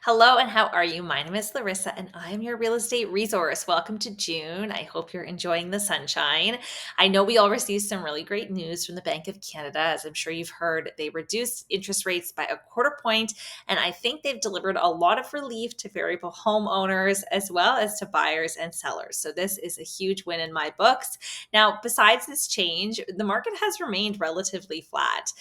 Hello, and how are you? My name is Larissa, and I am your real estate resource. Welcome to June. I hope you're enjoying the sunshine. I know we all received some really great news from the Bank of Canada. As I'm sure you've heard, they reduced interest rates by a quarter point, and I think they've delivered a lot of relief to variable homeowners as well as to buyers and sellers. So, this is a huge win in my books. Now, besides this change, the market has remained relatively flat.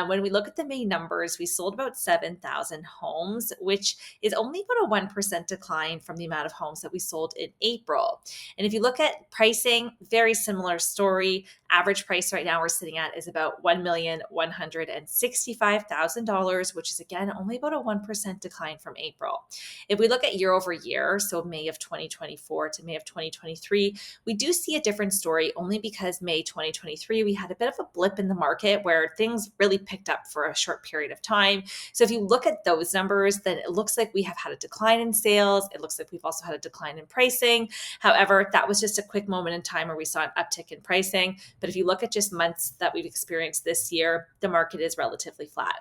When we look at the May numbers, we sold about 7,000 homes, which is only about a 1% decline from the amount of homes that we sold in April. And if you look at pricing, very similar story. Average price right now we're sitting at is about $1,165,000, which is again only about a 1% decline from April. If we look at year over year, so May of 2024 to May of 2023, we do see a different story only because May 2023, we had a bit of a blip in the market where things really picked up for a short period of time. So if you look at those numbers, then it looks like we have had a decline in sales. It looks like we've also had a decline in pricing. However, that was just a quick moment in time where we saw an uptick in pricing. But if you look at just months that we've experienced this year, the market is relatively flat.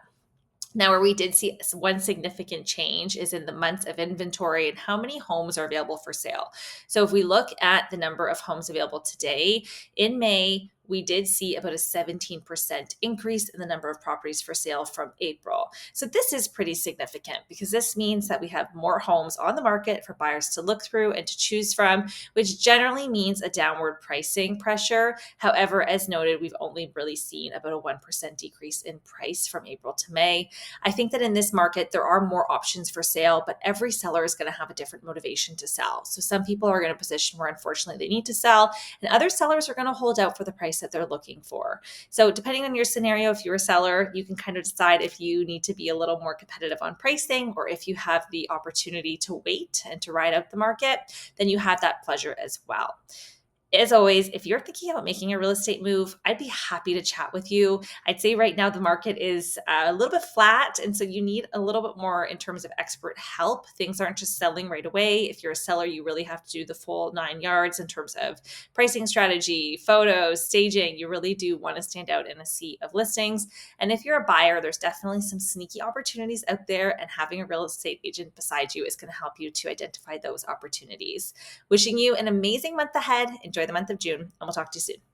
Now, where we did see one significant change is in the months of inventory and how many homes are available for sale. So, if we look at the number of homes available today, in May, we did see about a 17% increase in the number of properties for sale from April. So, this is pretty significant because this means that we have more homes on the market for buyers to look through and to choose from, which generally means a downward pricing pressure. However, as noted, we've only really seen about a 1% decrease in price from April to May. I think that in this market, there are more options for sale, but every seller is going to have a different motivation to sell. So some people are in a position where unfortunately they need to sell, and other sellers are going to hold out for the price that they're looking for. So depending on your scenario, if you're a seller, you can kind of decide if you need to be a little more competitive on pricing, or if you have the opportunity to wait and to ride out the market, then you have that pleasure as well. As always, if you're thinking about making a real estate move, I'd be happy to chat with you. I'd say right now the market is a little bit flat. And so you need a little bit more in terms of expert help. Things aren't just selling right away. If you're a seller, you really have to do the full 9 yards in terms of pricing strategy, photos, staging. You really do want to stand out in a sea of listings. And if you're a buyer, there's definitely some sneaky opportunities out there. And having a real estate agent beside you is going to help you to identify those opportunities. Wishing you an amazing month ahead. Enjoy the month of June, and we'll talk to you soon.